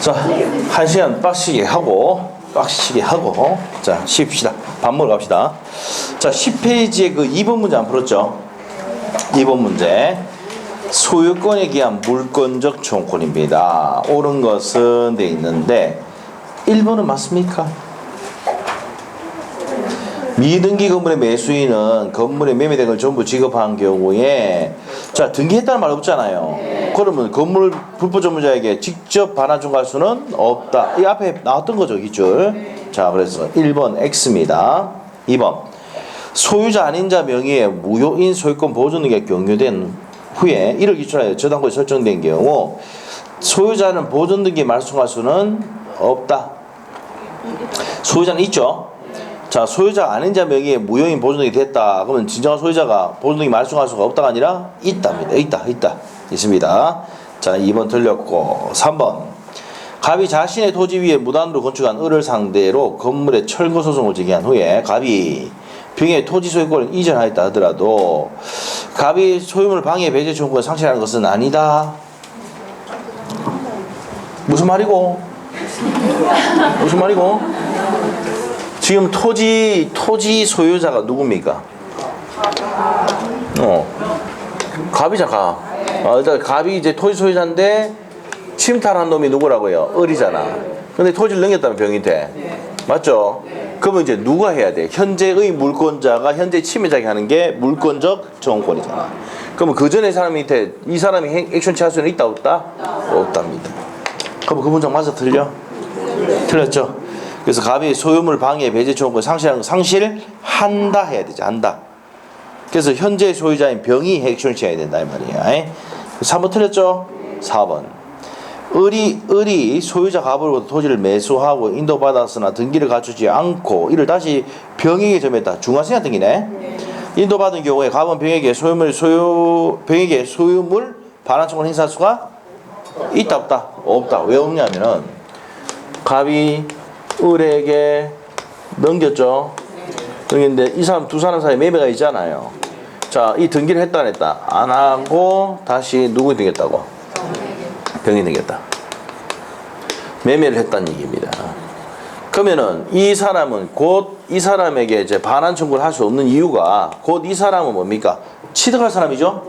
자, 1시간 빡시게 하고 자, 쉽시다. 밥 먹으러 갑시다. 자, 10페이지에 그 2번 문제 안 풀었죠? 2번 문제. 소유권에 기한 물권적 청구권입니다. 옳은 것은 돼 있는데 1번은 맞습니까? 미등기 건물의 매수인은 건물에 매매된 걸 전부 지급한 경우에 자, 등기했다는 말 없잖아요. 그러면 건물 불법 전문자에게 직접 반환 청구할 수는 없다. 이 앞에 나왔던 거죠, 기출. 자, 그래서 1번 X입니다. 2번 소유자 아닌 자 명의의 무효인 소유권 보존 등이 경유된 후에 이를 기출하여 저당권이 설정된 경우 소유자는 보존 등기 말소할 수는 없다. 소유자는 있죠. 자, 소유자가 아닌 자 명의의 무효인 보존등이 됐다. 그러면 진정한 소유자가 보존등이 말소할 수가 없다가 아니라 있답니다. 있다. 있습니다. 자, 2번 틀렸고 3번 갑이 자신의 토지 위에 무단으로 건축한 을을 상대로 건물의 철거 소송을 제기한 후에 갑이 병의 토지 소유권을 이전하였다 하더라도 갑이 소유물 방해 배제 청구권을 상실하는 것은 아니다. 무슨 말이고? 지금 토지 소유자가 누굽니까? 갑이잖아. 일단 갑이 이제 토지 소유자인데 침탈한 놈이 누구라고요? 을이잖아. 근데 토지를 넘겼다면 병이 돼. 맞죠? 그러면 이제 누가 해야 돼? 현재의 물권자가 현재 침해자에게 하는 게 물권적 정권이잖아. 그러면 그 전에 사람한테 이 사람이 액션 취할 수는 있다 없다? 없답니다. 그럼 그 문장 맞아 틀려? 틀렸죠? 그래서 갑이 소유물 방해 배제 청구권 상실한다 해야 되지. 한다. 그래서 현재 소유자인 병이 액션을 취해야 된다 이 말이야. 3번 틀렸죠? 4번 을이 소유자 갑으로부터 토지를 매수하고 인도받았으나 등기를 갖추지 않고 이를 다시 병에게 점했다. 중화세한 등기네. 인도받은 경우에 갑은 병에게 소유물 반환 청구를 행사할 수가 있다 없다? 없다. 왜 없냐면은 갑이 을에게 넘겼죠. 근데 이 사람 두 사람 사이에 매매가 있잖아요. 자, 이 등기를 했다 안 했다? 안 하고 다시 누구 등겼다고? 병이 등겼다. 매매를 했다는 얘기입니다. 그러면은 이 사람은 곧 이 사람에게 이제 반환 청구를 할 수 없는 이유가 곧 이 사람은 뭡니까? 취득할 사람이죠.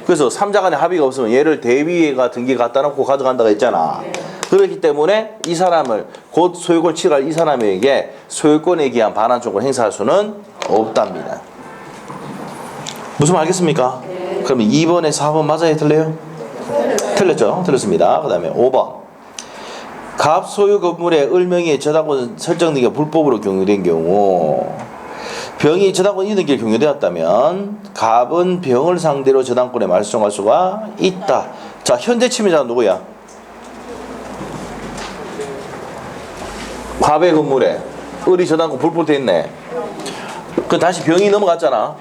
그래서 3자 간에 합의가 없으면 얘를 대위가 등기 갖다 놓고 가져간다고 했잖아. 그렇기 때문에 이 사람을 곧 소유권을 취득할 이 사람에게 소유권에 기한 반환 청구를 행사할 수는 없답니다. 무슨 말 알겠습니까? 그러면 2번에 4번 맞아요? 틀려요? 틀렸죠? 틀렸습니다. 그 다음에 5번 갑 소유 건물의 을명의 저당권 설정 등기가 불법으로 경유된 경우 병이 저당권 이등기를 경유되었다면 갑은 병을 상대로 저당권에 말소할 수가 있다. 자, 현재 침해자는 누구야? 갑의 건물에 을이 저당권 불법으로 돼 있네. 그 다시 병이 넘어갔잖아.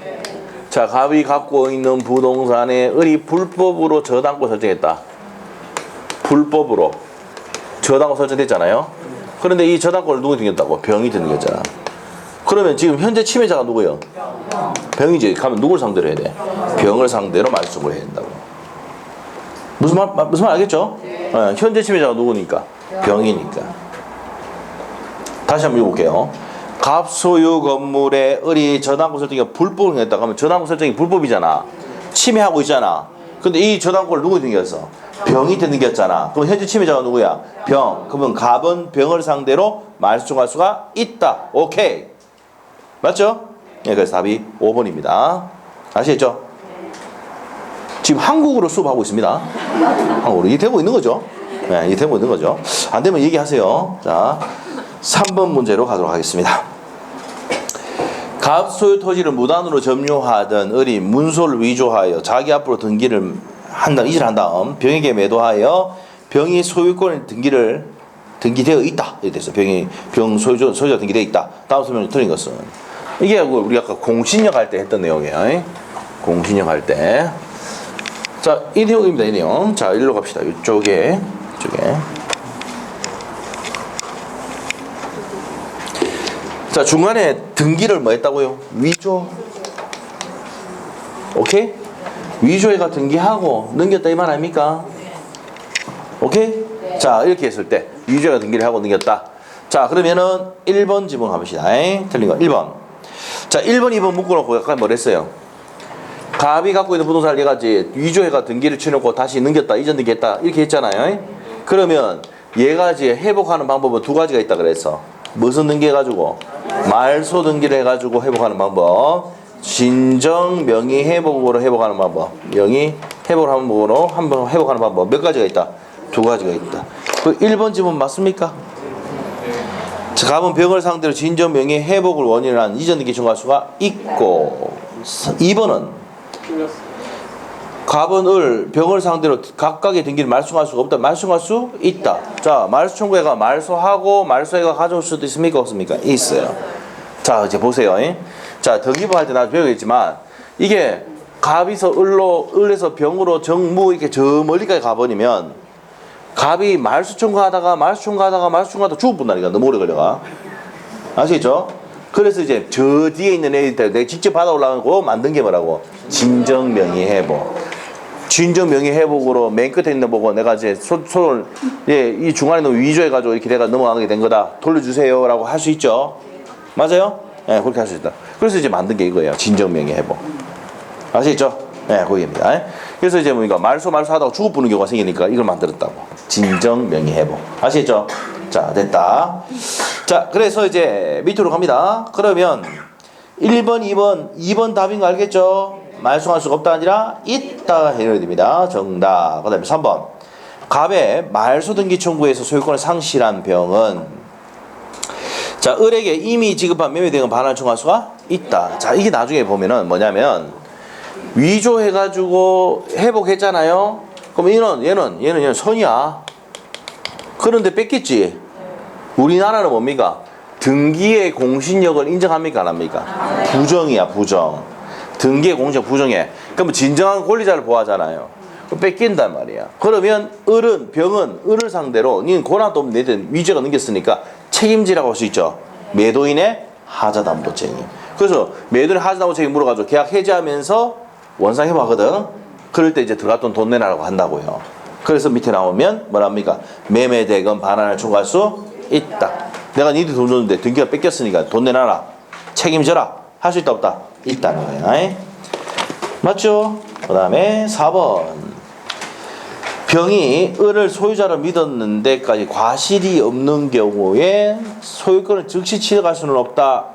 자, 갑이 갖고 있는 부동산에 을이 불법으로 저당권 설정했다. 불법으로 저당권 설정됐잖아요. 그런데 이 저당권을 누구 등겼다고? 병이 등겼잖아. 그러면 지금 현재 침해자가 누구예요? 병이지. 가면 누굴 상대로 해야 돼? 병을 상대로 말소를 해야 된다고. 무슨 말 알겠죠? 현재 침해자가 누구니까? 병이니까. 다시 한번 읽어볼게요. 갑 소유 건물에 을이 저당권 설정이 불법을 했다 하면 저당권 설정이 불법이잖아. 침해하고 있잖아. 근데 이 저당권을 누구 등겼어? 병이 등겼잖아. 그럼 현재 침해자가 누구야? 병. 그러면 갑은 병을 상대로 말소할 수가 있다. 오케이. 맞죠? 네, 그래서 답이 5번입니다. 아시겠죠? 지금 한국어로 수업하고 있습니다. 한국어로. 이게 되고 있는 거죠? 네, 이게 되고 있는 거죠. 안 되면 얘기하세요. 자, 3번 문제로 가도록 하겠습니다. 갑 소유 토지를 무단으로 점유하던 을이 문서를 위조하여 자기 앞으로 등기를 이전한 다음 병에게 매도하여 병이 소유권 등기되어 있다. 이렇게 됐어. 병 소유자 등기되어 있다. 다음 설명을 틀린 것은 이게 우리 아까 공신력 할 때 했던 내용이에요. 공신력 할 때. 자, 이 내용입니다. 이 내용. 자, 일로 갑시다. 이쪽에. 자, 중간에 등기를 뭐 했다고요? 위조. 오케이? 위조해가 등기하고 넘겼다 이 말 아닙니까? 오케이? 자, 이렇게 했을 때 위조가 등기를 하고 넘겼다. 자, 그러면은 1번 지문 가봅시다. 틀린 거 1번. 자, 1번, 2번 묶어놓고 약간 뭘 했어요? 갑이 갖고 있는 부동산을 얘가 이제 위조해가 등기를 치놓고 다시 넘겼다, 이전 등기했다 이렇게 했잖아요. 그러면 얘가 이제 회복하는 방법은 두 가지가 있다 그랬어. 무슨 등기 해가지고? 말소 등기를 해가지고 회복하는 방법. 진정 명의 회복으로 회복하는 방법. 명의 회복하는 방법으로 한번 회복하는 방법. 몇 가지가 있다? 두 가지가 있다. 그 1번 지문 맞습니까? 자, 갑은 병을 상대로 진정 명의 회복을 원인으로 한 이전 등기 청구할 수가 있고, 2번은 갑은 병을 상대로 각각의 등기를 말소할 수가 없다. 말소할 수 있다. 자, 말소 청구해가 말소하고 말소해가 가져올 수도 있습니까? 없습니까? 있어요. 자, 이제 보세요. 자, 등기부 할 때 나도 배우겠지만 이게 갑이서 을에서 병으로 정무 이렇게 저 멀리까지 가버리면 갑이 말소 청구하다가 죽을 뿐다니까. 너무 오래 걸려가. 아시겠죠? 그래서 이제 저 뒤에 있는 애들 내가 직접 받아 올라가고 만든 게 뭐라고? 진정 명의 회복. 진정 명의 회복으로 맨 끝에 있는 보고 내가 이제 손을 이 중간에 너무 위조해가지고 이렇게 내가 넘어가게 된 거다. 돌려주세요라고 할 수 있죠. 맞아요? 네, 그렇게 할 수 있다. 그래서 이제 만든 게 이거예요. 진정 명의 회복. 아시겠죠? 네, 거기입니다. 그래서 이제 뭐 이거 말소 하다가 죽을 부는 경우가 생기니까 이걸 만들었다고. 진정 명의 회복. 아시겠죠? 자, 됐다. 자, 그래서 이제 밑으로 갑니다. 그러면 1번, 2번 답인 거 알겠죠? 말소할 수가 없다 아니라 있다 해야 됩니다. 정답. 그 다음에 3번. 갑의 말소 등기 청구에서 소유권을 상실한 병은 자, 을에게 이미 지급한 매매대금 반환을 청구할 수가 있다. 자, 이게 나중에 보면은 뭐냐면 위조해가지고 회복했잖아요. 그럼 얘는 선이야. 그런데 뺏겼지. 우리나라는 뭡니까? 등기의 공신력을 인정합니까? 안 합니까? 부정이야, 부정. 등기의 공신력 부정해. 그럼 진정한 권리자를 보호하잖아요. 뺏긴단 말이야. 그러면 병은 을을 상대로 니는 고난도 없는 내든 위조가 넘겼으니까 책임지라고 할 수 있죠. 매도인의 하자담보 책임. 그래서 매도인의 하자담보 책임 물어가지고 계약 해지하면서 원상 회복하거든. 그럴 때 이제 들어갔던 돈 내놔라고 한다고요. 그래서 밑에 나오면 뭐랍니까? 매매대금 반환을 청구할 수 있다. 내가 니들 돈 줬는데 등기가 뺏겼으니까 돈 내놔라. 책임져라. 할 수 있다 없다? 있다는 거야. 맞죠? 그 다음에 4번. 병이 을을 소유자로 믿었는데까지 과실이 없는 경우에 소유권을 즉시 취득할 수는 없다.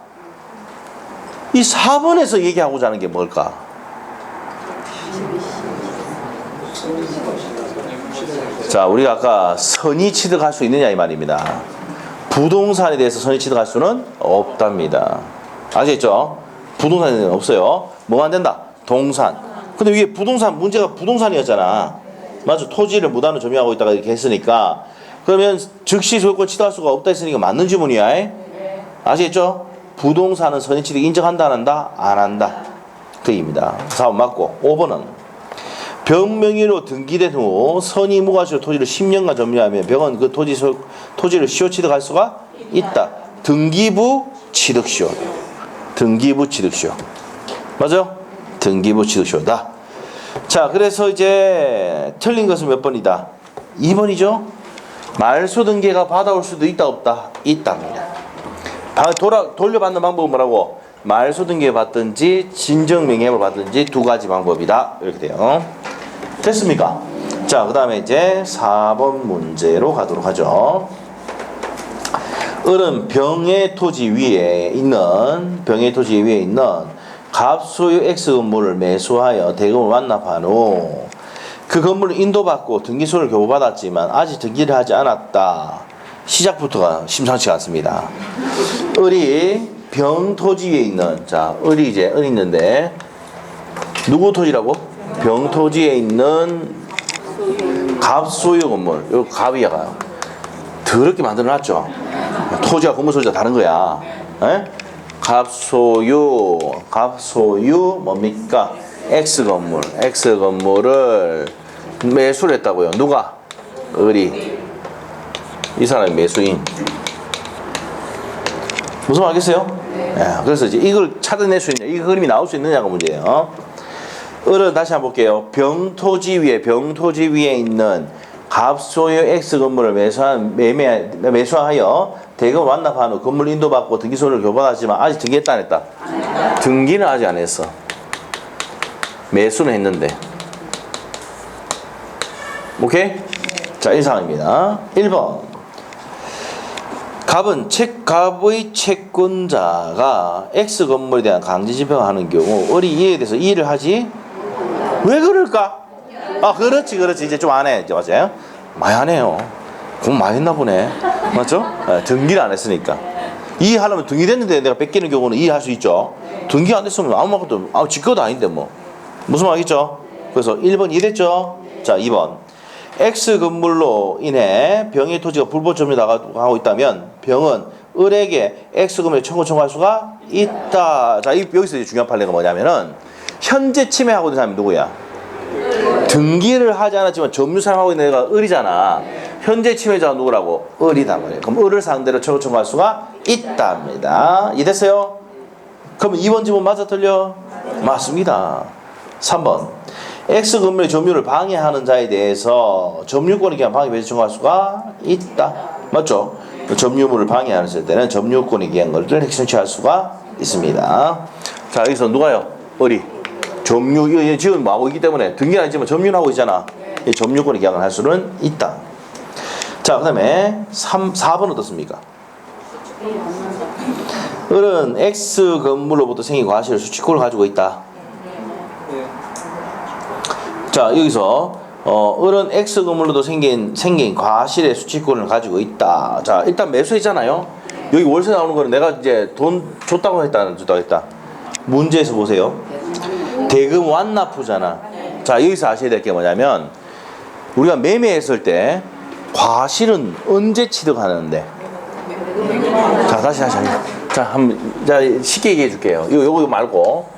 이 4번에서 얘기하고자 하는 게 뭘까? 자, 우리가 아까 선의 취득할 수 있느냐 이 말입니다. 부동산에 대해서 선의 취득할 수는 없답니다. 아시겠죠? 부동산에 대해서는 없어요. 뭐가 안 된다? 동산. 근데 이게 부동산 문제가 부동산이었잖아. 맞아. 토지를 무단으로 점유하고 있다가 이렇게 했으니까 그러면 즉시 소유권 취득할 수가 없다 했으니까 맞는 지문이야. 아시겠죠? 부동산은 선의 취득 인정한다 안 한다? 안 한다. 그 얘기입니다. 4번 맞고 5번은 병 명의로 등기된 후 선의 무과시로 토지를 10년간 점유하면 병은 그 토지를 시효 취득할 수가 있다. 등기부 취득시효. 등기부 취득시효. 맞아? 등기부 취득시효다. 자, 그래서 이제 틀린 것은 몇 번이다? 2번이죠? 말소 등기가 받아올 수도 있다 없다? 있답니다. 돌려받는 방법은 뭐라고? 말소 등기 받든지 진정 명예를 받든지 두 가지 방법이다. 이렇게 돼요. 됐습니까? 자, 그 다음에 이제 4번 문제로 가도록 하죠. 을은 병의 토지 위에 있는 갑소유 X 건물을 매수하여 대금을 완납한 후 그 건물을 인도받고 등기소를 교부받았지만 아직 등기를 하지 않았다. 시작부터가 심상치가 않습니다. 을이 병 토지 위에 있는 을이 있는데 누구 토지라고? 병 토지에 있는 갑소유 건물. 요 갑이야. 더럽게 만들어놨죠. 토지와 건물 소유가 다른 거야. 에? 갑소유 뭡니까? X건물을 매수를 했다고요. 누가? 을이. 이 사람이 매수인. 무슨 말 알겠어요? 예, 그래서 이제 이걸 찾아낼 수 있냐, 이 그림이 나올 수 있느냐가 문제예요. 을은 다시 한번 볼게요. 병토지 위에 있는 갑소유 X 건물을 매수하여 대금을 완납한 후 건물 인도받고 등기소를 교부하지만 아직 등기했다 안 했다? 등기는 아직 안 했어. 매수는 했는데. 오케이? 자, 이 상황입니다. 1번. 갑의 채권자가 X 건물에 대한 강제 집행하는 경우 을이 이에 대해서 이의를 하지? 왜 그럴까? 아, 그렇지. 이제 좀 안 해. 이제 맞아요? 많이 안 해요. 공부 많이 했나 보네. 맞죠? 네, 등기를 안 했으니까. 이의하려면 등기됐는데 내가 뺏기는 경우는 이의할 수 있죠. 등기 안 됐으면 아무 말도, 지 것도 아닌데 뭐. 무슨 말이겠죠? 그래서 1번 이해됐죠? 자, 2번. X 건물로 인해 병의 토지가 불법 점유 나가고 있다면 병은 을에게 X 건물에 청구할 수가 있다. 자, 여기서 중요한 판례가 뭐냐면은 현재 침해하고 있는 사람이 누구야? 등기를 하지 않았지만 점유 사용하고 있는 애가 을이잖아. 현재 침해자가 누구라고? 을이다 말이에요. 그럼 을을 상대로 청구할 수가 있답니다. 이해됐어요? 그럼 2번 지문 맞아 틀려? 맞습니다. 3번. X 건물의 점유를 방해하는 자에 대해서 점유권에 기한 방해 배제 청구할 수가 있다. 맞죠? 점유물을 방해하는 때는 점유권에 기한 것을 핵심취할 수가 있습니다. 자, 여기서 누가요? 을이. 점유, 지금 뭐하고 있기 때문에 등기는 아니지만 점유는 하고 있잖아. 점유권에 기한을 할 수는 있다. 자, 그 다음에 4번 어떻습니까? 을은 X 건물로부터 생긴 과실을 수취권을 가지고 있다. 자, 여기서 을은 X 건물로도 생긴 과실의 수취권을 가지고 있다. 자, 일단 매수했잖아요. 여기 월세 나오는 거는 내가 이제 돈 줬다고 했다, 안 줬다고 했다. 문제에서 보세요. 대금 완납 후잖아. 자, 여기서 아셔야 될 게 뭐냐면 우리가 매매했을 때 과실은 언제 취득하는데? 자, 다시. 자, 쉽게 얘기해 줄게요. 요거 말고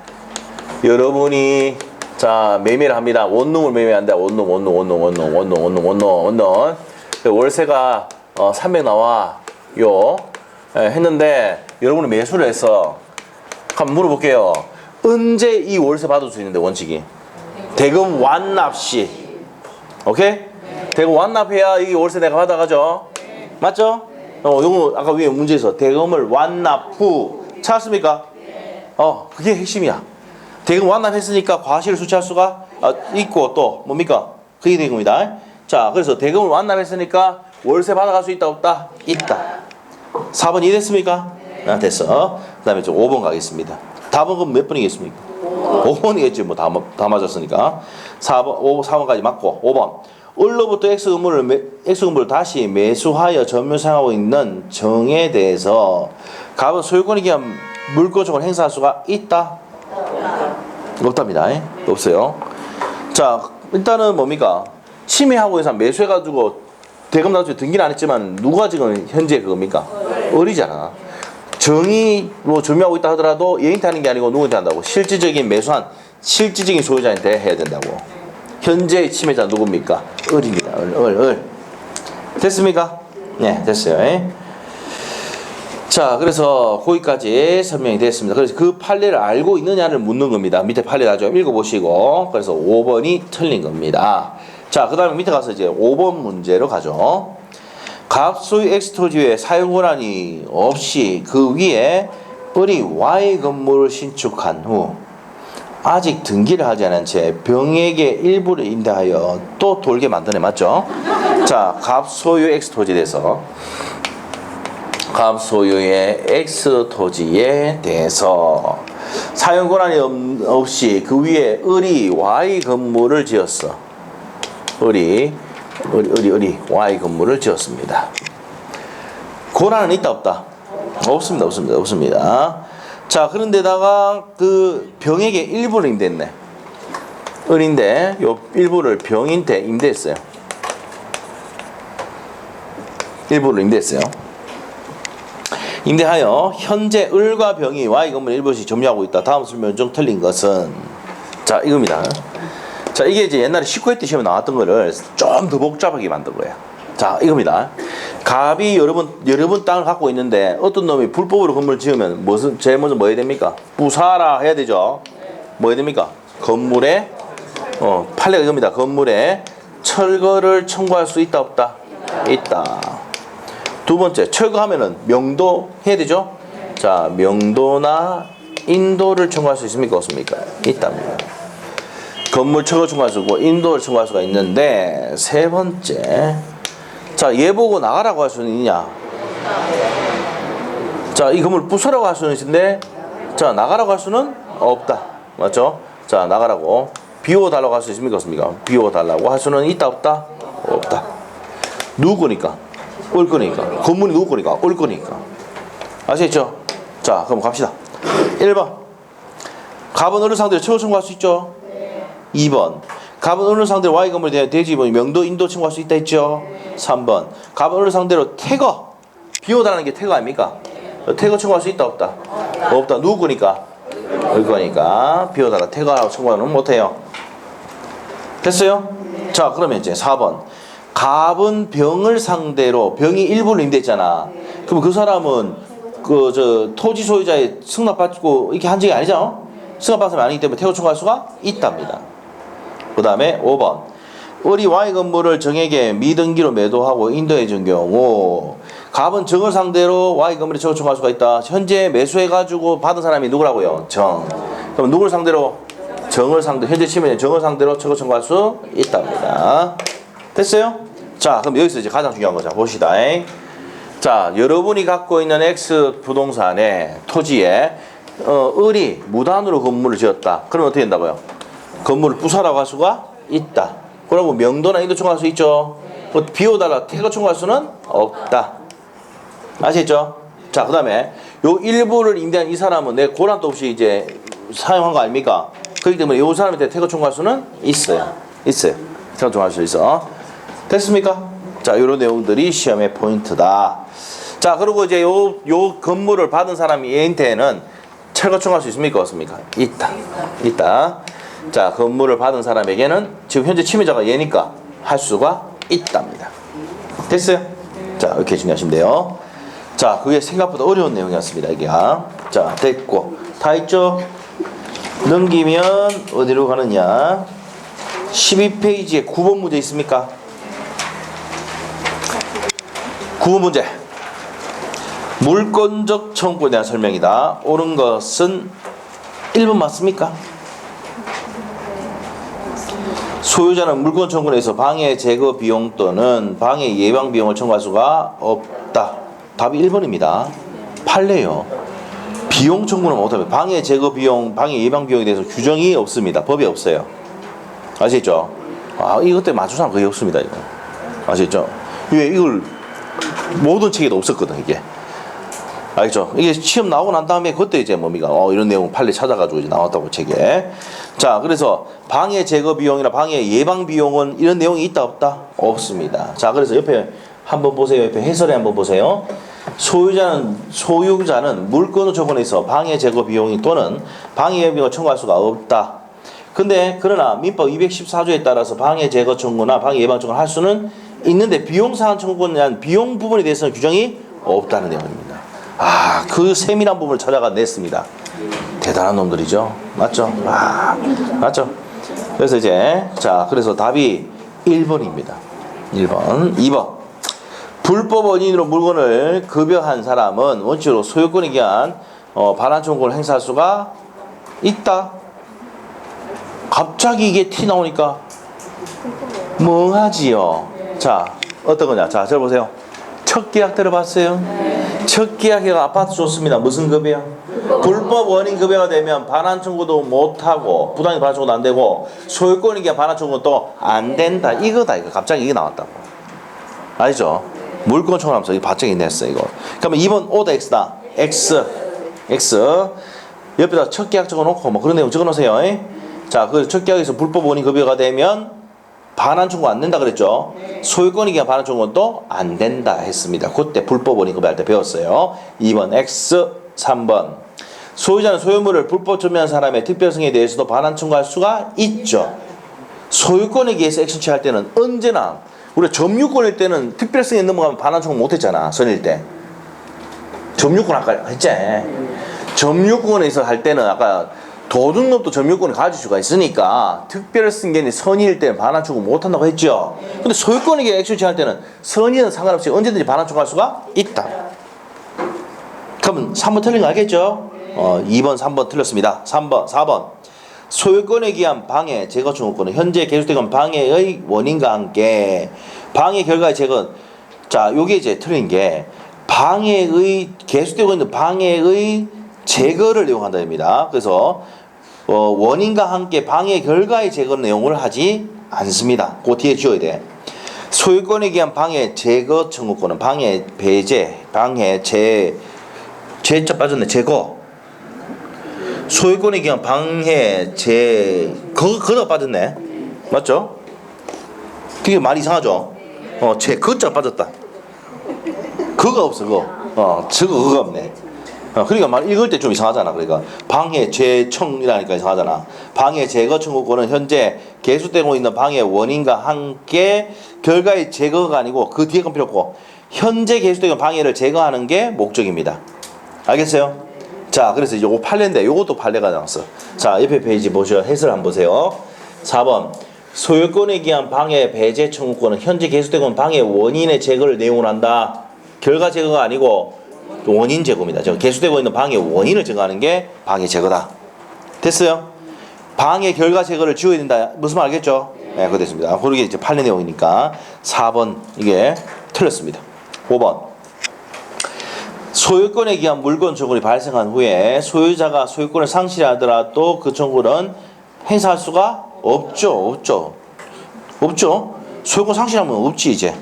여러분이 자, 매매를 합니다. 원룸을 매매한다. 원룸. 월세가 300 나와요. 했는데 여러분은 매수를 했어. 한번 물어볼게요. 언제 이 월세 받을 수 있는데 원칙이? 대금 완납 시. 오케이? 대금 완납해야 이 월세 내가 받아가죠. 맞죠? 요거 아까 위에 문제에서 대금을 완납 후 찾았습니까? 그게 핵심이야. 대금 완납했으니까 과실을 수취할 수가 있고 또 뭡니까? 그게 대금이다. 자, 그래서 대금을 완납했으니까 월세 받아갈 수 있다 없다? 있다. 4번 이해됐습니까? 됐어. 그 다음에 5번 가겠습니다. 답은 그럼 몇 번이겠습니까? 5번이겠지. 뭐 다 맞았으니까. 4번까지 맞고 5번. 을로부터 X 건물을 다시 매수하여 점유 사용하고 있는 정에 대해서 갑은 소유권에 기한 물권적으로 행사할 수가 있다? 없답니다. 없어요. 자, 일단은 뭡니까? 침해하고 있는 사람 매수해가지고 대금 나중에 등기는 안 했지만 누가 지금 현재 그겁니까? 을이잖아. 정이 뭐 점유하고 있다 하더라도 얘한테 하는 게 아니고 누구한테 한다고? 실질적인 매수한 실질적인 소유자한테 해야 된다고. 현재의 침해자 누굽니까? 을입니다. 을. 됐습니까? 네, 됐어요. 자, 그래서 거기까지 설명이 됐습니다. 그래서 그 판례를 알고 있느냐를 묻는 겁니다. 밑에 판례 나중에 읽어보시고. 그래서 5번이 틀린 겁니다. 자, 그 다음에 밑에 가서 이제 5번 문제로 가죠. 갑소유 X 토지에 사용 권한이 없이 그 위에 을이 Y 건물을 신축한 후 아직 등기를 하지 않은 채 병에게 일부를 임대하여 또 돌게 만드네. 맞죠? 자, 갑소유 X 토지에 대해서 갑소유의 X 토지에 대해서 사용 권한이 없이 그 위에 을이 Y 건물을 지었어. 을이 Y 건물을 지었습니다. 권한은 있다 없다? 없습니다. 자, 그런데다가 그 병에게 일부를 임대했네. 을인데 요 일부를 병인데 임대했어요. 일부를 임대했어요. 임대하여 현재 을과 병이 Y 건물 일부씩 점유하고 있다. 다음 설명 중 틀린 것은 자, 이겁니다. 자, 이게 이제 옛날에 19회 때 시험에 나왔던 거를 좀 더 복잡하게 만든 거예요. 자, 이겁니다. 갑이 여러 번 땅을 갖고 있는데 어떤 놈이 불법으로 건물을 지으면 제일 먼저 뭐 해야 됩니까? 부사라 해야 되죠. 뭐 해야 됩니까? 건물에 판례가 이겁니다. 건물에 철거를 청구할 수 있다 없다? 있다. 두 번째, 철거하면은 명도 해야 되죠? 자, 명도나 인도를 청구할 수 있습니까? 없습니까? 있답니다. 건물 철거 청구할 수 있고 인도를 청구할 수가 있는데, 세 번째, 자, 얘 보고 나가라고 할 수는 있냐? 자, 이 건물 부숴라고 할 수는 있는데, 자, 나가라고 할 수는 없다. 맞죠? 자, 나가라고. 비워달라고 할 수 있습니까? 없습니까? 비워달라고 할 수는 있다 없다? 없다. 누구 거니까? 올 거니까. 건물이 누구 거니까? 올 거니까. 아시겠죠? 자, 그럼 갑시다. 1번. 갑은 어느 상대로 철거 청구할 수 있죠? 2번. 갑은 어느 상대로 Y 건물에 대지 명도 인도 청구할 수 있다 했죠? 3번. 갑은 어느 상대로 태거. 비워달라는 게 태거 아닙니까? 태거 청구할 수 있다 없다? 없다. 누구 거니까? 올 거니까 비워달라 태거하고 청구하는 못해요. 됐어요? 자, 그러면 이제 4번. 갑은 병을 상대로 병이 일부를 임대했잖아. 그럼 그 사람은 토지 소유자의 승낙받고 이렇게 한 적이 아니죠? 승낙받은 사람이 아니기 때문에 태거 청구할 수가 있답니다. 그 다음에 5번. 을이 Y 건물을 정에게 미등기로 매도하고 인도해 준 경우, 갑은 정을 상대로 Y 건물에 태거 청구할 수가 있다. 현재 매수해가지고 받은 사람이 누구라고요? 정. 그럼 누구를 상대로? 정을 상대로, 현재 치면 정을 상대로 태거 청구할 수 있답니다. 됐어요? 자, 그럼 여기서 이제 가장 중요한 거 자 봅시다. 자, 여러분이 갖고 있는 X 부동산에 토지에 을이 무단으로 건물을 지었다. 그러면 어떻게 된다고요? 건물을 부숴라고 할 수가 있다. 그러고 명도나 인도 청구할 수 있죠. 비워달라 태거 청구할 수는 없다. 아시겠죠? 자, 그 다음에 요 일부를 임대한 이 사람은 내 고란도 없이 이제 사용한 거 아닙니까? 그렇기 때문에 이 사람한테 태거 청구할 수는 있어요. 태거 청구할 수 있어. 됐습니까? 자, 이런 내용들이 시험의 포인트다. 자, 그리고 이제 요 건물을 받은 사람이 얘한테는 철거 청구할 수 있습니까? 없습니까? 있다. 자, 건물을 받은 사람에게는 지금 현재 침해자가 얘니까 할 수가 있답니다. 됐어요? 자, 이렇게 중요하시면 돼요. 자, 그게 생각보다 어려운 내용이었습니다. 이게. 자, 됐고. 다 있죠? 넘기면 어디로 가느냐? 12페이지에 9번 문제 있습니까? 9번 문제. 물권적 청구에 대한 설명이다. 옳은 것은 1번 맞습니까? 소유자는 물권 청구에서 방해 제거 비용 또는 방해 예방 비용을 청구할 수가 없다. 답이 1번입니다. 판례요. 비용 청구는 못하면 방해 제거 비용, 방해 예방 비용에 대해서 규정이 없습니다. 법이 없어요. 아시겠죠? 이것 때문에 맞춘 사람 거의 없습니다. 이거. 아시겠죠? 왜 이걸 모든 책에도 없었거든 이게. 알겠죠? 이게 시험 나오고 난 다음에 그때 이제 뭡니까? 이런 내용 판례 찾아가지고 이제 나왔다고 책에. 자, 그래서 방해 제거 비용이나 방해 예방 비용은 이런 내용이 있다 없다? 없습니다. 자, 그래서 옆에 한번 보세요. 옆에 해설에 한번 보세요. 소유자는 물권을 처분해서 방해 제거 비용이 또는 방해 예방 비용을 청구할 수가 없다. 근데 그러나 민법 214조에 따라서 방해 제거 청구나 방해 예방 청구를 할 수는 있는데 비용 사항 청구에 대한 비용 부분에 대해서는 규정이 없다는 내용입니다. 그 세밀한 부분을 찾아가 냈습니다. 대단한 놈들이죠. 맞죠? 맞죠? 그래서 이제 그래서 답이 1번입니다. 1번. 2번. 불법 원인으로 물건을 급여한 사람은 원칙으로 소유권에 기한 반환 청구를 행사할 수가 있다. 갑자기 이게 티 나오니까 멍하지요. 자, 어떤 거냐? 자, 저 보세요. 첫 계약 들어봤어요? 첫 계약해가 아파트 줬습니다. 무슨 급여? 불법 원인 급여가 되면 반환 청구도 못하고 부당히 반환 청구도 안 되고 소유권에 기한 반환 청구도 또 안 된다. 이거다. 이거 갑자기 이게 나왔다고. 알죠? 물권 청구하면서 이 바짝이 냈어 이거. 그러면 2번 O다 X다. X. 옆에다 첫 계약 적어놓고 뭐 그런 내용 적어놓으세요. 자, 그 첫 계약에서 불법 원인 급여가 되면 반환 청구 안 된다 그랬죠. 소유권이 기한 반환 청구는 또 안 된다 했습니다. 그때 불법 원인 급여할 때 배웠어요. 2번 X. 3번. 소유자는 소유물을 불법 점유한 사람의 특별성에 대해서도 반환 청구할 수가 있죠. 소유권에 의해서 액션 취할 때는 언제나 우리가 점유권일 때는 특별성에 넘어가면 반환 청구 못 했잖아. 선일 때. 점유권 아까 했지. 점유권에서 할 때는 아까 도둑놈도 점유권을 가질 수가 있으니까 특별 승계는 선의일 때는 반환 청구 못한다고 했죠. 근데 소유권에게 액션 취할 때는 선의는 상관없이 언제든지 반환 청구할 수가 있다. 그러면 3번 틀린 거 알겠죠? 2번, 3번 틀렸습니다. 3번, 4번. 소유권에 기한 방해, 제거 청구권은 현재 계속되는 방해의 원인과 함께 방해 결과의 제거. 자, 요게 이제 틀린 게 방해의 계속되고 있는 방해의 제거를 내용한다 입니다. 그래서 원인과 함께 방해 결과의 제거 내용을 하지 않습니다. 그 뒤에 지워야 돼. 소유권에 기한 방해 제거 청구권은 방해 배제, 방해 제자 빠졌네. 제거. 소유권에 기한 방해 거가 빠졌네. 맞죠? 그게 말이 이상하죠? 거자 빠졌다. 그가 없어, 그거. 그가 없네. 그러니까 말 읽을 때 좀 이상하잖아. 그러니까 방해 제청이라니까 이상하잖아. 방해 제거 청구권은 현재 계속되고 있는 방해 원인과 함께 결과의 제거가 아니고 그 뒤에 건 필요 없고 현재 계속되는 방해를 제거하는 게 목적입니다. 알겠어요? 자, 그래서 이제 요거 판례인데 요것도 판례가 나왔어. 자, 옆에 페이지 보셔. 해설 한번 보세요. 4번. 소유권에 기한 방해 배제 청구권은 현재 계속되고 있는 방해 원인의 제거를 내용을 한다. 결과 제거가 아니고 원인 제거입니다. 계속되고 있는 방해 원인을 제거하는 게 방해 제거다. 됐어요? 방해 결과 제거를 지워야 된다. 무슨 말 알겠죠? 네, 그거 됐습니다. 그게 이제 판례 내용이니까 4번 이게 틀렸습니다. 5번. 소유권에 기한 물권 청구이 발생한 후에 소유자가 소유권을 상실하더라도 그 청구는 행사할 수가 없죠. 소유권 상실하면 없지 이제.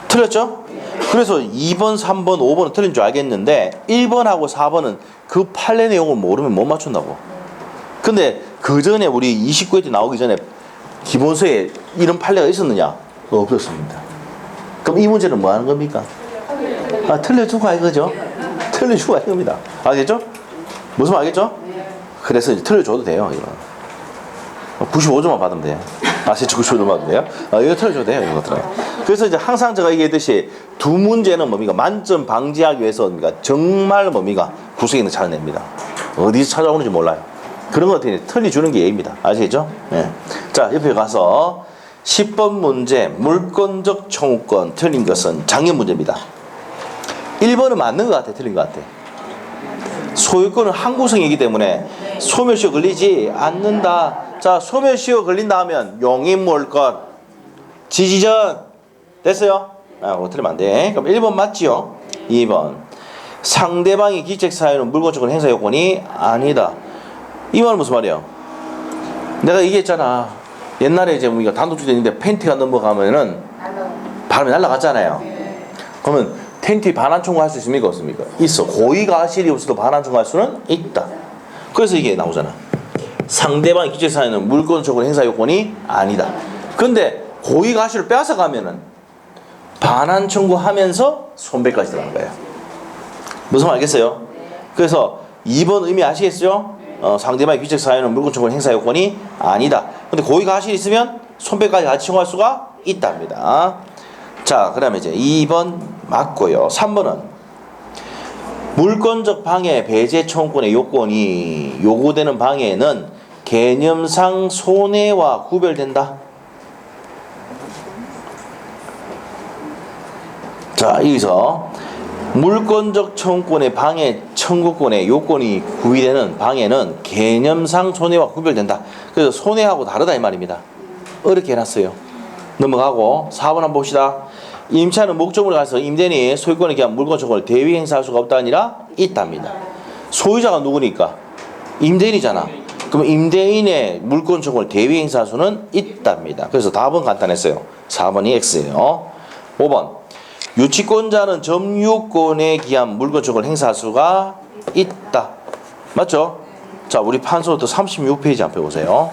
틀렸죠? 그래서 2번, 3번, 5번은 틀린 줄 알겠는데 1번하고 4번은 그 판례 내용을 모르면 못 맞춘다고. 근데 그 전에 우리 29회 때 나오기 전에 기본서에 이런 판례가 있었느냐? 없었습니다. 그럼 이 문제는 뭐 하는 겁니까? 틀려주고 이거죠? 틀려주고 이겁니다. 알겠죠? 무슨 말 알겠죠? 그래서 이제 틀려줘도 돼요, 이거. 95점만 받으면 돼요. 실제 95점 받으면 돼요. 이거 틀려줘도 돼요, 이것들은. 그래서 이제 항상 제가 얘기했듯이 두 문제는 뭡니까? 만점 방지하기 위해서 뭡니까? 정말 뭡니까? 구석에 있는 차를 냅니다. 어디서 찾아오는지 몰라요. 그런 것 같으니 틀려주는 게 예입니다. 아시겠죠? 네. 자, 옆에 가서 10번 문제, 물권적 청구권 틀린 것은 작년 문제입니다. 1번은 맞는 것 같아, 틀린 것 같아. 소유권은 항구성이기 때문에 소멸시효 걸리지 않는다. 자, 소멸시효 걸린다 하면 용인물권 지지전 됐어요? 그거 틀리면 안 돼. 그럼 1번 맞지요? 2번 상대방이 기책 사유는 물권적인 행사 요건이 아니다. 이 말은 무슨 말이에요? 내가 얘기했잖아. 옛날에 이제 우리가 단독주택 있는데 팬티가 넘어가면은 바람이 날아갔잖아요. 그러면 팬티 반환 청구할 수 있습니까? 없습니까? 있어. 고의가 실이 없어도 반환 청구할 수는 있다. 그래서 이게 나오잖아. 상대방의 기책 사유는 물권적인 행사 요건이 아니다. 근데 고의가 실을 빼앗아 가면은 반환 청구하면서 손배까지 들어간 거예요. 무슨 말 알겠어요? 그래서 2번 의미 아시겠죠? 상대방의 귀책 사유는 물권 청구 행사 요건이 아니다. 근데 고의가 사실이 있으면 손배까지 같이 청구할 수가 있답니다. 자, 그 다음에 이제 2번 맞고요. 3번은 물권적 방해 배제 청구권의 요건이 요구되는 방해는 개념상 손해와 구별된다. 자, 여기서 물권적 청구권의 방해 청구권의 요건이 구비되는 방해는 개념상 손해와 구별된다. 그래서 손해하고 다르다 이 말입니다. 어렵게 해놨어요. 넘어가고 4번 한번 봅시다. 임차는 목적으로 가서 임대인이 소유권에 기한 물권 청구를 대위 행사할 수가 없다 아니라 있답니다. 소유자가 누구니까? 임대인이잖아. 그럼 임대인의 물권 청구를 대위 행사할 수는 있답니다. 그래서 답은 간단했어요. 4번이 X예요. 5번 유치권자는 점유권에 기한 물권 청구를 행사할 수가 있다. 맞죠? 자, 우리 판서부터 36페이지 앞에 보세요.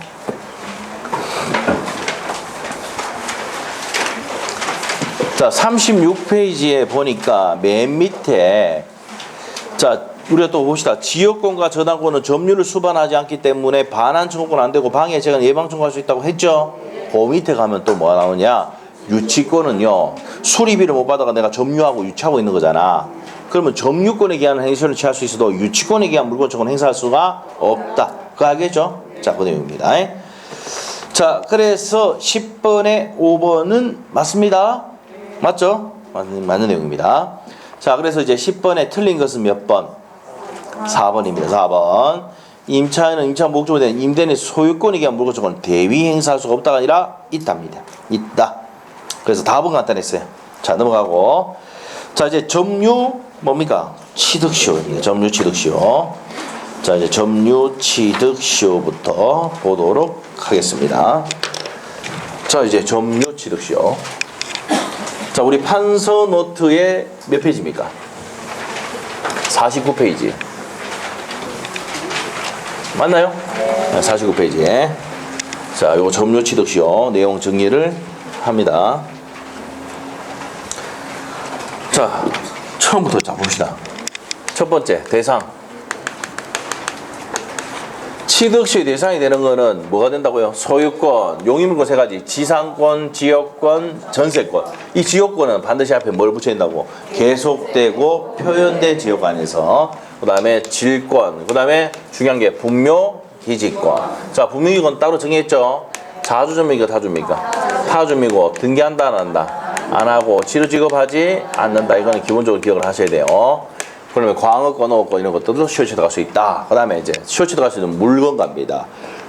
자, 36페이지에 보니까 맨 밑에 자, 우리가 또 봅시다. 지역권과 저당권은 점유를 수반하지 않기 때문에 반환 청구권 안 되고 방해 제한 예방 청구할 수 있다고 했죠? 그 밑에 가면 또 뭐가 나오냐? 유치권은요, 수리비를 못 받아가 내가 점유하고 유치하고 있는 거잖아. 그러면 점유권에 기한 행위를 취할 수 있어도 유치권에 기한 물권청은 행사할 수가 없다. 그거 알겠죠? 자, 그 내용입니다. 자, 그래서 10번에 5번은 맞습니다. 맞죠? 맞는 내용입니다. 자, 그래서 이제 10번에 틀린 것은 몇 번? 4번입니다. 4번. 임차인은 임차 목적으로 된 임대인의 소유권에 기한 물권청은 대위 행사할 수가 없다가 아니라 있답니다. 있다. 그래서 답은 간단했어요. 자, 넘어가고. 자, 이제 점유 뭡니까? 취득시효입니다. 점유 취득시효. 자, 이제 점유 취득시효부터 보도록 하겠습니다. 자, 이제 점유 취득시효. 자, 우리 판서 노트의 몇 페이지입니까? 49페이지. 맞나요? 49페이지에. 자, 요거 점유 취득시효 내용 정리를 합니다. 자, 처음부터 자 봅시다. 첫 번째, 대상. 취득시효의 대상이 되는 거는 뭐가 된다고요? 소유권, 용의물권 세 가지. 지상권, 지역권, 전세권. 이 지역권은 반드시 앞에 뭘 붙여야 된다고? 계속되고 표현된 지역 안에서. 그 다음에 질권. 그 다음에 중요한 게 분묘 기지권. 자, 분묘기권 따로 정했죠? 자주점입니까? 타주입니까? 타주이고 등기한다 안 한다? 안 하고 지로 지급하지 않는다. 이거는 기본적으로 기억을 하셔야 돼요. 그러면 광업권, 어업권 이런 것들도 시효 취득할 수 있다. 그 다음에 이제 시효 취득할 수 있는 물건 갑니다.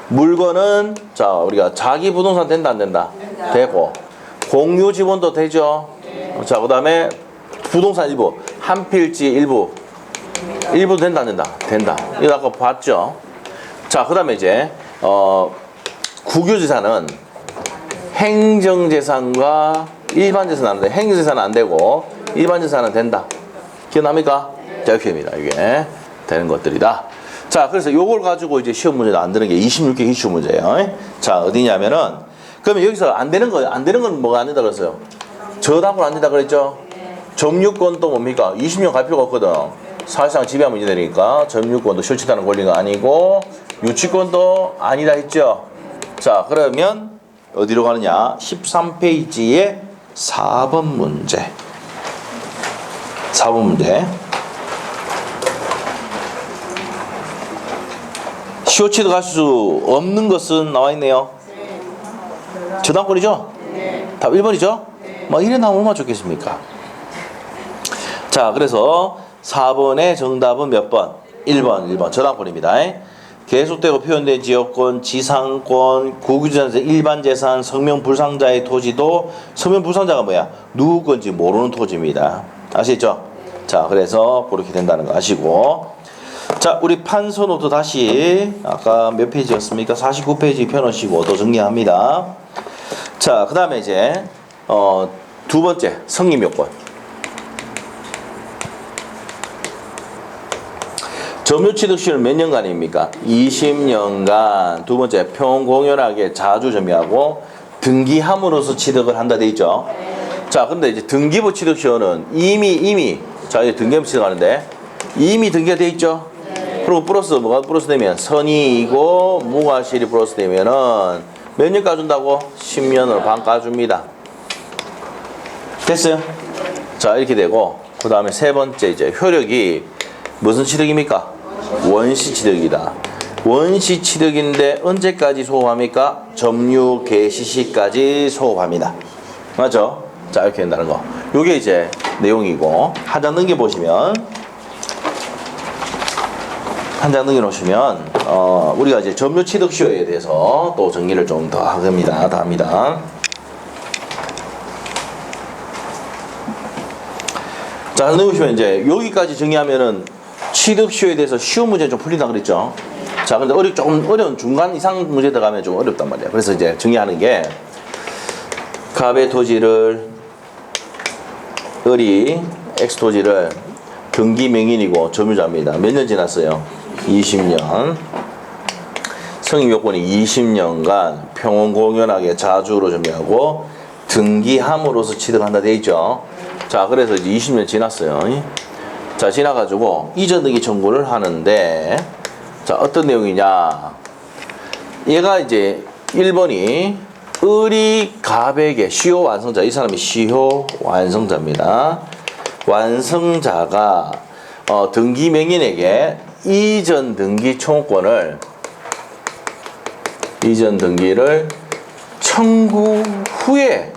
물건은 자, 우리가 자기 부동산 된다 안 된다? 되고 공유 지분도 되죠. 자, 그 다음에 부동산 일부 한 필지 일부도 된다 안 된다? 된다. 이거 아까 봤죠. 자, 그 다음에 이제 국유재산은 행정재산과 일반재산은 안 돼. 행정재산은 안 되고 일반재산은 된다. 기억납니까? 자, 이렇게 됩니다. 이게 되는 것들이다. 자, 그래서 요걸 가지고 이제 시험 문제도 안 되는 게 26개 기출 문제예요. 자, 어디냐면은 그러면 여기서 안 되는 건 뭐가 안 된다 그랬어요? 저당권 안 된다 그랬죠? 점유권도 뭡니까? 20년 갈 필요가 없거든. 사실상 지배한 문제 되니까 점유권도 실치하는 권리가 아니고 유치권도 아니다 했죠. 자, 그러면 어디로 가느냐? 13페이지에 4번 문제. 4번 문제. 시효 취득할 수 없는 것은 나와 있네요. 저당권이죠? 답 1번이죠? 뭐 이래 나오면 얼마나 좋겠습니까? 자, 그래서 4번의 정답은 몇 번? 1번 저당권입니다. 계속되고 표현된 지역권, 지상권, 국유재산, 일반재산, 성명불상자의 토지도 성명불상자가 뭐야? 누구 건지 모르는 토지입니다. 아시죠? 자, 그래서 그렇게 된다는 거 아시고. 자, 우리 판서 노트 다시 아까 몇 페이지였습니까? 49페이지 펴놓으시고 또 정리합니다. 자, 그 다음에 이제 두 번째 성립요건. 점유취득시효는 몇 년간입니까? 20년간. 두 번째, 평공연하게 자주 점유하고 등기함으로써 취득을 한다 돼 있죠. 자, 근데 이제 등기부 취득시효는 이미 자, 이제 등기부 취득하는데 이미 등기가 돼 있죠. 그리고 플러스 뭐가 플러스 되면 선의이고 무과실이 플러스 되면은 몇 년 까준다고? 10년으로 반 까줍니다. 됐어요? 자, 이렇게 되고 그 다음에 세 번째 이제 효력이 무슨 취득입니까? 원시 취득이다. 원시 취득인데 언제까지 소급합니까? 점유 개시 시까지 소급합니다. 맞죠? 자, 이렇게 된다는 거. 요게 이제 내용이고 한 장 넘겨 보시면 우리가 이제 점유 취득 시효에 대해서 또 정리를 좀 더 합니다. 다 합니다. 자, 넘으시면 이제 여기까지 정리하면은 취득 시효에 대해서 쉬운 문제 좀 풀린다 그랬죠. 자, 근데 조금 어려운 중간 이상 문제 들어가면 좀 어렵단 말이야. 그래서 이제 정리하는 게 갑의 토지를 을이 X 토지를 경기 명인이고 점유자입니다. 몇 년 지났어요? 20년. 성립 요건이 20년간 평온공연하게 자주로 점유하고 등기함으로써 취득한다 돼 있죠. 자, 그래서 이제 20년 지났어요. 자, 지나가지고 이전 등기 청구를 하는데, 자, 어떤 내용이냐. 얘가 이제 1번이 을이 갑에게 시효 완성자, 이 사람이 시효 완성자입니다. 완성자가 등기 명인에게 이전 등기 청구권을 이전 등기를 청구 후에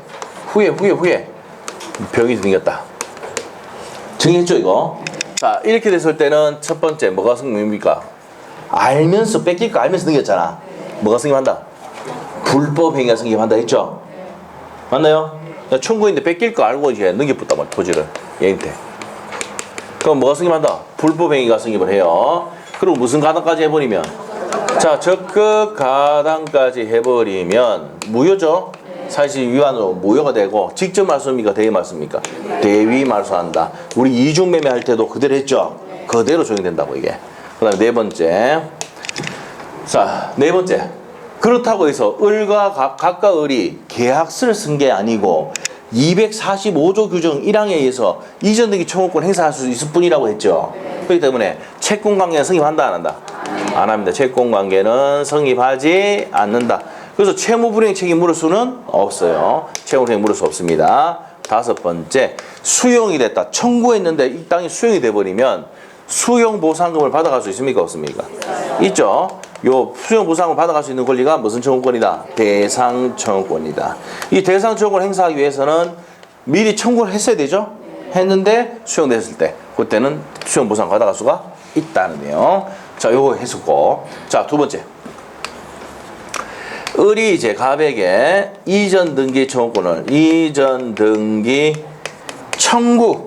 병이 생겼다. 정했죠 이거? 자 이렇게 됐을 때는 첫 번째 뭐가 성립입니까? 알면서 뺏길 거 알면서 넘겼잖아. 뭐가 성립한다? 불법 행위가 성립한다 했죠? 맞나요? 청구인데 뺏길 거 알고 이제 넘겨붙단 말이야 토지를 얘한테. 그럼 뭐가 성립한다? 불법 행위가 성립을 해요. 그리고 무슨 가담까지 해버리면 자 적극 가담까지 해버리면 무효죠? 사실 위반으로 무효가 되고 직접 말소입니까? 대위 말소입니까? 대위 말소한다. 우리 이중매매 할 때도 그대로 했죠? 그대로 적용된다고 이게. 그 다음에 네 번째. 자, 네 번째. 그렇다고 해서 을과 갑과 을이 계약서를 쓴 게 아니고 245조 규정 1항에 의해서 이전 등기 청구권 행사할 수 있을 뿐이라고 했죠. 그렇기 때문에 채권관계는 성립한다 안 한다? 안 합니다. 채권관계는 성립하지 않는다. 그래서 채무불이행 책임 물을 수는 없어요. 채무불이행 물을 수 없습니다. 다섯 번째, 수용이 됐다. 청구했는데 이 땅이 수용이 돼버리면 수용보상금을 받아갈 수 있습니까? 없습니까? 있죠. 요 수용보상금을 받아갈 수 있는 권리가 무슨 청구권이다? 대상청구권이다. 이 대상청구권을 행사하기 위해서는 미리 청구를 했어야 되죠? 했는데 수용됐을 때 그때는 수용보상 받아갈 수가 있다는 내용. 자, 요거 했었고. 자, 두 번째. 을이 이제 갑에게 이전 등기 청구권을 이전 등기 청구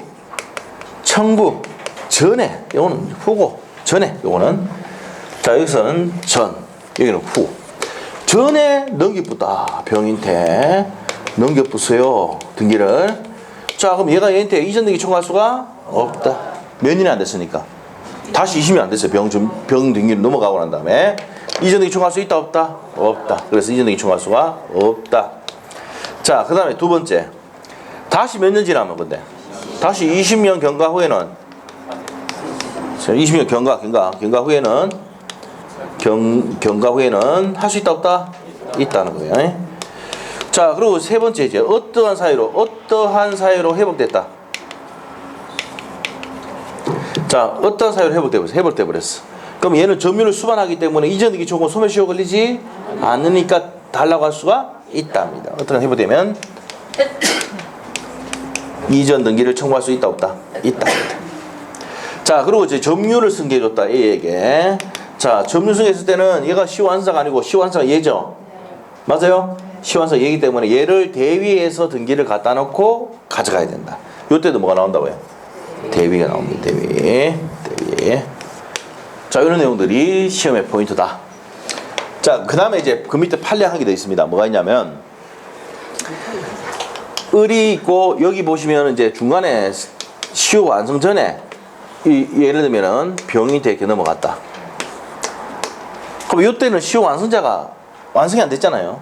전에 요거는 후고 전에 요거는 자 여기서는 전 여기는 후 전에 넘겨붙다 병인테 넘겨붙어요 등기를. 자 그럼 얘가 얘한테 이전 등기 청구할 수가 없다. 몇 년이 안 됐으니까 다시 20년 안 됐어요. 병 등기를 넘어가고 난 다음에 이전 등기 청구할 수 있다 없다? 없다. 그래서 이전 등기 청구할 수가 없다. 자 그 다음에 두 번째. 다시 몇 년 지나면 근데 다시 20년 경과 후에는 20년 경과 후에는 경과 후에는 할 수 있다 없다? 있다는 거예요. 자 그리고 세 번째 이제 어떠한 사유로 회복됐다. 자 어떠한 사유로 회복돼 버렸어. 그럼 얘는 점유를 수반하기 때문에 이전 등기 청구권 소멸시효 걸리지 않으니까 달라고 할 수가 있답니다. 어떤 회복되면 이전 등기를 청구할 수 있다 없다? 있다. 자 그리고 이제 점유를 승계해줬다 A에게. 자 점유 승계했을 때는 얘가 시효완사가 아니고 시효완사가 얘죠. 맞아요? 시효완사가 얘기 때문에 얘를 대위에서 등기를 갖다 놓고 가져가야 된다. 요때도 뭐가 나온다고요? 대위가 나옵니다. 대위. 자 이런 내용들이 시험의 포인트다. 자 그 다음에 이제 그 밑에 판례하게 되어 있습니다. 뭐가 있냐면 을이 있고 여기 보시면 이제 중간에 시효 완성 전에 예를 들면은 병이 되게 넘어갔다. 그럼 이때는 시효 완성자가 완성이 안 됐잖아요.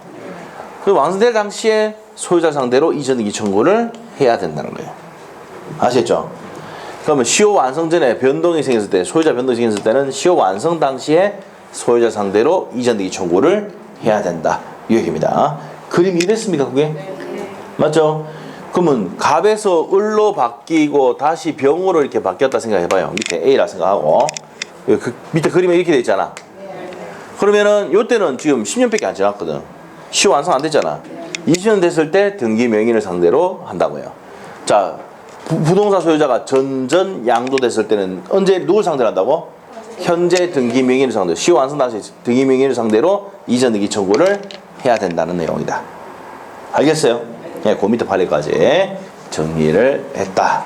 그 완성될 당시에 소유자 상대로 이전 등기 청구를 해야 된다는 거예요. 아시겠죠? 그러면 시효 완성 전에 변동이 생겼을 때, 소유자 변동이 생겼을 때는 시효 완성 당시에 소유자 상대로 이전 등기 청구를 해야 된다. 이 얘기입니다. 그림이 이랬습니까, 그게? 맞죠? 그러면 갑에서 을로 바뀌고 다시 병으로 이렇게 바뀌었다 생각해봐요. 밑에 A라 생각하고 그 밑에 그림에 이렇게 돼 있잖아. 그러면은 요때는 지금 10년밖에 안 지났거든. 시효 완성 안 됐잖아. 20년 됐을 때 등기 명인을 상대로 한다고요. 자 부동산 소유자가 전전 양도됐을 때는 언제 누굴 상대로 한다고? 현재 등기 명인을 상대로 시효 완성 당시 등기 명인을 상대로 이전 등기 청구를 해야 된다는 내용이다. 알겠어요? 네, 그 밑에 판례까지 정리를 했다.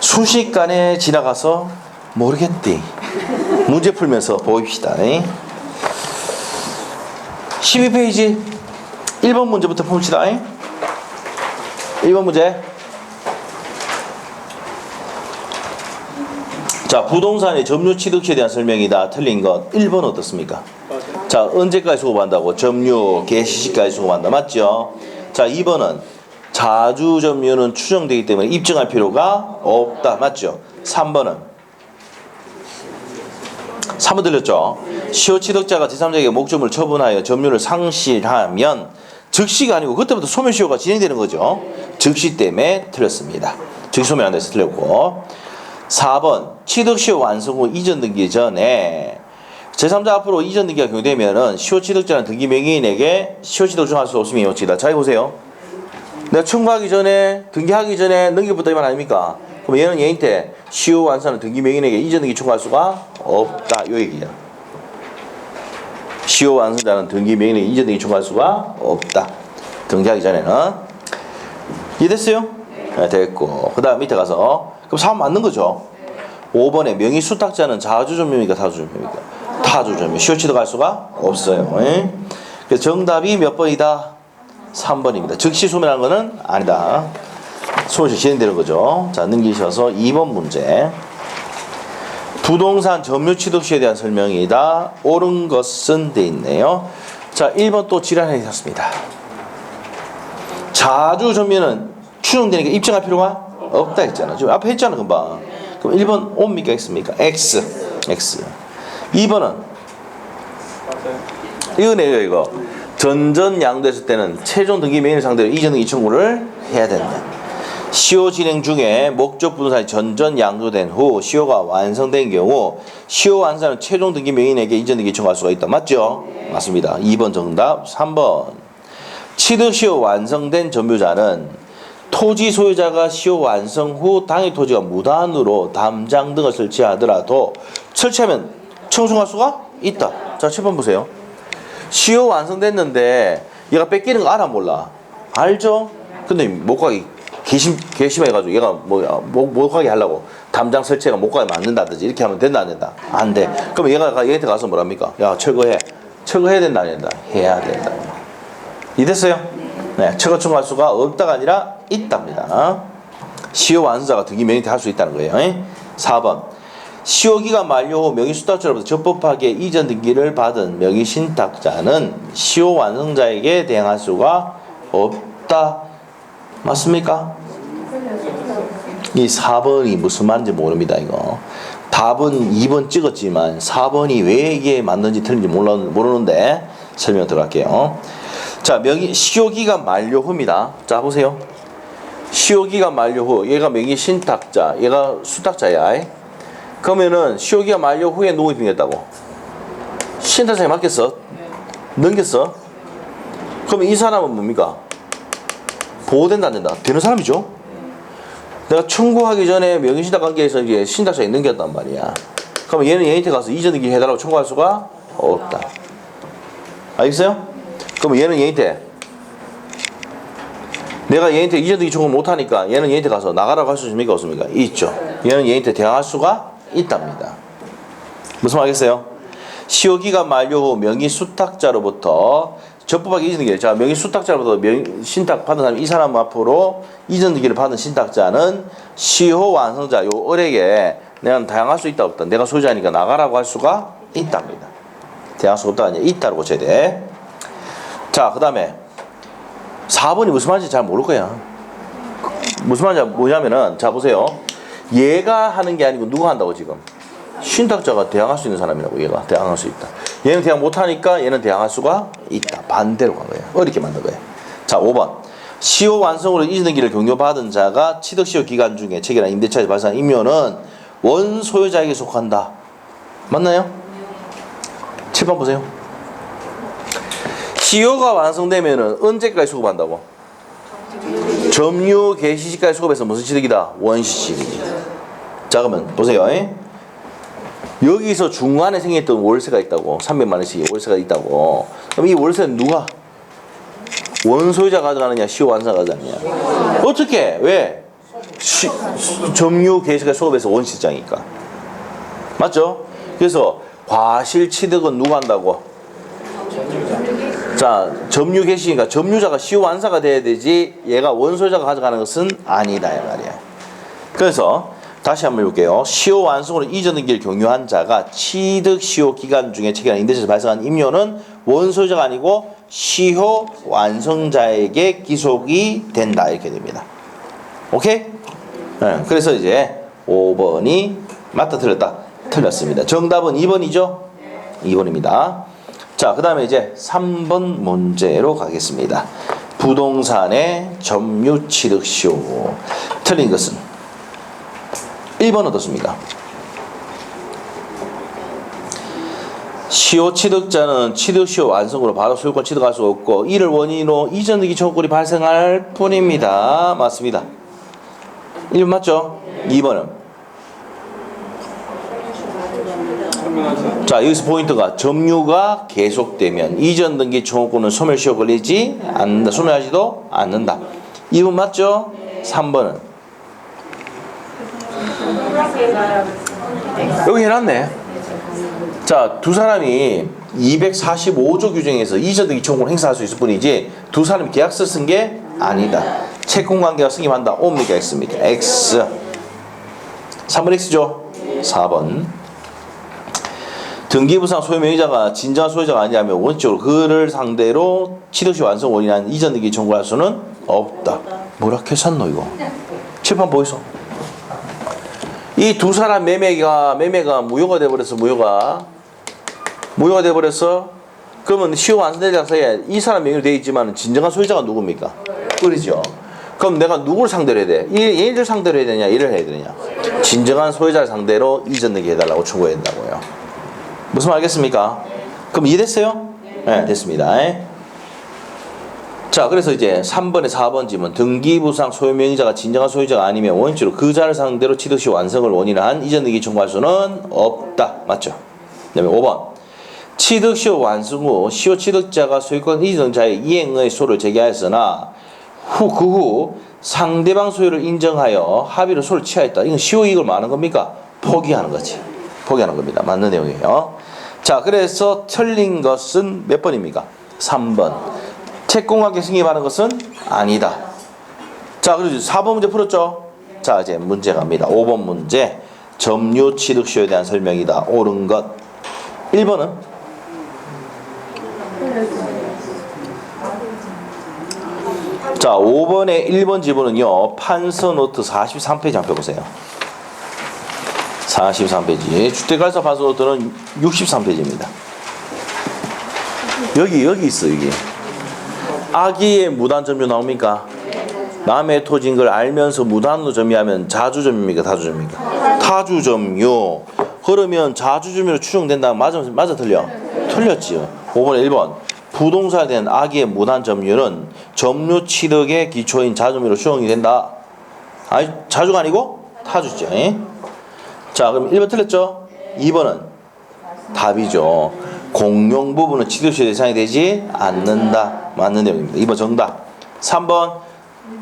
순식간에 지나가서 모르겠디. 문제 풀면서 보입시다. 12페이지 1번 문제부터 봅시다. 1번 문제. 자, 부동산의 점유 취득시에 대한 설명이다. 틀린 것 1번 어떻습니까? 자, 언제까지 수급한다고? 점유 개시시까지 수급한다. 맞죠? 자, 2번은 자주 점유는 추정되기 때문에 입증할 필요가 없다. 맞죠? 3번 들렸죠? 시효 취득자가 제3자에게 목적물을 처분하여 점유를 상실하면 즉시가 아니고 그때부터 소멸시효가 진행되는 거죠. 즉시 때문에 틀렸습니다. 즉시 소멸 안 돼서 틀렸고. 4번 취득시효 완성 후 이전 등기 전에 제3자 앞으로 이전 등기가 경유되면은 시효 취득자는 등기 명의인에게 시효 취득을 주장할 수 없음이 요지다. 자, 보세요. 내가 청구하기 전에 등기하기 전에 넘겨붙다 이 말 아닙니까? 그럼 얘는 얘한테 시효 완성은 등기 명의인에게 이전 등기 청구할 수가 없다 요 얘기야. 시효 완성자는 등기 명의인에게 이전 등기 청구할 수가 없다. 등기하기 전에는. 이해됐어요? 네, 됐고. 그 다음 밑에 가서 그럼 4번 맞는 거죠. 5번에 명의 수탁자는 자주전묘입니까 타주전묘입니까? 타주전묘. 시효 취득할 수가 없어요. 예? 그래서 정답이 몇 번이다? 3번입니다. 즉시 소멸하는 거는 아니다. 소멸시 진행되는 거죠. 자, 넘기셔서 2번 문제. 부동산 점유 취득 시에 대한 설명이다. 옳은 것은 돼 있네요. 자, 1번 또 질환이 있었습니다. 자주전묘는 추정되니까 입증할 필요가 없다 했잖아. 지금 앞에 했잖아 금방. 그럼 1번 옵니까 X입니까? X. 2번은 이거네요. 이거 전전양도했을 때는 최종 등기 명의인 상대로 이전 등기 청구를 해야 된다. 시효 진행 중에 목적 부동산이 전전양도된 후 시효가 완성된 경우 시효 완성은 최종 등기 명의인에게 이전 등기 청구할 수가 있다. 맞죠? 맞습니다. 2번 정답. 3번 취득 시효 완성된 점유자는 토지 소유자가 시효 완성 후 당해 토지가 무단으로 담장 등을 설치하더라도 설치하면 청송할 수가 있다. 자, 7번 보세요. 시효 완성됐는데 얘가 뺏기는 거 알아 몰라? 알죠? 근데 못 가게 괘씸해가지고 얘가 못 가게 하려고 담장 설치가 못 가게 만든다든지 이렇게 하면 된다 안 된다? 안 돼. 그럼 얘가 얘한테 가서 뭐랍니까? 야, 철거해. 철거해야 된다 안 된다? 해야 된다. 이해됐어요? 네, 철거 청구할 수가 없다가 아니라 있답니다. 시효 완성자가 등기 명의인한테 할 수 있다는 거예요. 4번 시효기간 만료 후 명의수탁자로부터 적법하게 이전 등기를 받은 명의신탁자는 시효 완성자에게 대항할 수가 없다. 맞습니까? 이 4번이 무슨 말인지 모릅니다. 이거 답은 2번 찍었지만 4번이 왜 이게 맞는지 틀린지 모르는데 설명 들어갈게요. 자, 시효기간 만료 후입니다. 자, 보세요. 시효기간 만료 후 얘가 명의신탁자, 얘가 수탁자야. 그러면은 시효기간 만료 후에 누구 입증했다고? 신탁자에 맡겼어? 넘겼어? 그러면 이 사람은 뭡니까? 보호된다 안 된다? 되는 사람이죠? 내가 청구하기 전에 명의신탁 관계에서 이제 신탁자에 넘겼단 말이야. 그러면 얘는 얘한테 가서 이전 등기 해달라고 청구할 수가 없다. 알겠어요? 그러면 얘는 얘한테 내가 얘한테 이전 등기 청구 못하니까 얘는 얘한테 가서 나가라고 할 수 있습니까? 없습니까? 있죠. 얘는 얘한테 대항할 수가 있답니다. 무슨 말이겠어요? 시효기간 만료 후 명의수탁자로부터 적법하게 이전 등기. 자, 명의수탁자로부터 신탁 받은 사람, 이 사람 앞으로 이전 등기를 받은 신탁자는 시효 완성자 요 을에게 내가 대항할 수 있다 없다. 내가 소유자니까 나가라고 할 수가 있답니다. 대항할 수 없다가 아니라 있다고 고쳐야 돼. 자, 그 다음에 4번이 무슨 말인지 잘 모를 거야. 무슨 말인지 뭐냐면은, 자, 보세요. 얘가 하는 게 아니고 누가 한다고 지금? 신탁자가 대항할 수 있는 사람이라고. 얘가 대항할 수 있다. 얘는 대항 못하니까 얘는 대항할 수가 있다. 반대로 간 거예요. 어렵게 만든 거예요. 자, 5번. 시효 완성으로 이전 등기를 경료받은 자가 취득시효 기간 중에 체결한 임대차에서 발생한 임료는 원소유자에게 속한다. 맞나요? 7번 보세요. 시효가 완성되면은 언제까지 수급한다고? 점유 개시 시까지 수급해서 무슨 취득이다? 원시취득이다. 자, 그러면 보세요. 여기서 중간에 생겼던 월세가 있다고. 300만 원씩 월세가 있다고. 그럼 이 월세는 누가? 원소유자 가져가느냐, 시효 완성자가 가져가느냐? 어떻게? 왜? 점유 개시까지 수급해서 원시장이니까. 맞죠? 그래서 과실 취득은 누가 한다고? 자, 점유 개시니까 점유자가 시효 완사가 돼야 되지 얘가 원소유자가 가져가는 것은 아니다 이 말이야. 그래서 다시 한번 볼게요. 시효 완성으로 이전 등기를 경유한 자가 취득 시효 기간 중에 체결한 임대차에서 발생한 임료는 원소유자가 아니고 시효 완성자에게 기속이 된다 이렇게 됩니다. 오케이? 네, 그래서 이제 5번이 맞다 틀렸다? 틀렸습니다. 정답은 2번이죠? 2번입니다. 자, 자, 그 다음에 이제 3번 문제로 가겠습니다. 부동산의 점유취득시효. 틀린 것은 1번 어떻습니까? 시효 취득자는 취득시효 완성으로 바로 소유권 취득할 수 없고 이를 원인으로 이전 등기 청구권이 발생할 뿐입니다. 맞습니다. 1번 맞죠? 2번은 자, 여기서 포인트가 점유가 계속되면 이전 등기 청구권은 소멸시효 걸리지 않는다. 소멸하지도 않는다. 2번 맞죠? 3번은 여기 해놨네. 자, 두 사람이 245조 규정에서 이전 등기 청구권을 행사할 수 있을 뿐이지 두 사람이 계약서 쓴 게 아니다. 채권관계가 승인한다. 옵니까 X입니까? X. 3번 X죠? 4번 등기부상 소유명의자가 진정한 소유자가 아니라면 원칙적으로 그를 상대로 취득시 완성 원인한 이전 등기 청구할 수는 없다. 뭐라 캐셨노 이거? 칠판 보이소? 이 두 사람 매매가 무효가 돼버렸어. 무효가 돼버렸어. 그러면 시효 완성된 장사에 이 사람 명의로 되어 있지만 진정한 소유자가 누굽니까? 그러죠. 그럼 내가 누구를 상대로 해야 돼? 얘들 상대로 해야 되냐? 얘를 해야 되냐? 진정한 소유자를 상대로 이전 등기 해달라고 청구해야 된다고요. 무슨 말 알겠습니까? 그럼 이해됐어요? 네, 됐습니다. 자, 그래서 이제 3번에 4번 지문 등기부상 소유명의자가 진정한 소유자가 아니면 원칙으로 그 자를 상대로 취득시 완성을 원인한 이전 등기 청구할 수는 없다. 맞죠? 그 다음에 5번 취득시효 완성 후 시효 취득자가 소유권 이전자의 이행의 소를 제기하였으나 그 후 상대방 소유를 인정하여 합의로 소를 취하였다. 이건 시효 이익을 말하는 겁니까? 포기하는 거지. 포기하는 겁니다. 맞는 내용이에요. 자, 그래서 틀린 것은 몇 번입니까? 3번. 채권관계 승인하는 것은 아니다. 자, 그리고 4번 문제 풀었죠? 자, 이제 문제 갑니다. 5번 문제. 점유취득시효에 대한 설명이다. 옳은 것. 1번은? 자, 5번의 1번 지문은요. 판서 노트 43페이지 한번 펴보세요. 43페이지. 주택가사 판서 노트는 63페이지입니다. 여기 있어, 여기. 악의의 무단점유 나옵니까? 남의 토지인 걸 알면서 무단으로 점유하면 자주점유입니까? 타주점유입니까? 타주점유. 그러면 자주점유로 추정된다. 맞아 틀려? 틀렸지요. 5번에 1번. 부동산에 대한 악의의 무단점유는 점유취득의 기초인 자주점유로 추정이 된다. 아니, 자주가 아니고 타주죠. 자, 그럼 1번 틀렸죠? 2번은 답이죠. 공용 부분은 취득시 대상이 되지 않는다. 맞는 내용입니다. 2번 정답. 3번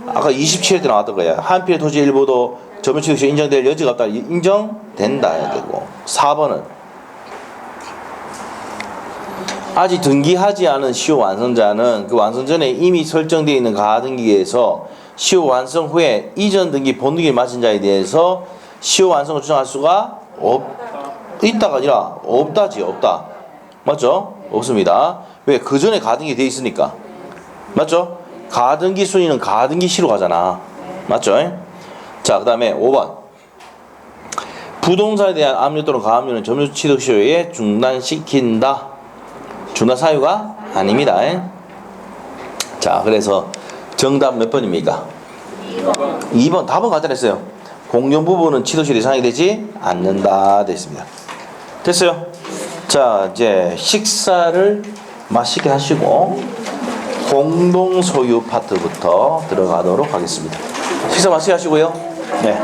아까 27회 때 나왔던 거야. 한 필의 토지 일부도 점유취득시 인정될 여지가 없다. 인정된다 해야 되고. 4번은 아직 등기하지 않은 시효 완성자는 그 완성 전에 이미 설정되어 있는 가등기에서 시효 완성 후에 이전 등기 본등기를 마친 자에 대해서 시효 완성을 주장할 수가 있다가 아니라 없다지. 없다. 맞죠? 없습니다. 왜? 그 전에 가등기 돼 있으니까. 맞죠? 가등기 순위는 가등기 시로 가잖아. 맞죠? 자, 그 다음에 5번. 부동산에 대한 압류 또는 가압류는 점유취득시효에 중단시킨다. 중단 사유가 아닙니다. 자, 그래서 정답 몇 번입니까? 2번. 답은 간단했어요. 공용 부분은 취득시 대상이 되지 않는다. 됐습니다. 됐어요? 자, 이제 식사를 맛있게 하시고 공동소유 파트부터 들어가도록 하겠습니다. 식사 맛있게 하시고요. 네.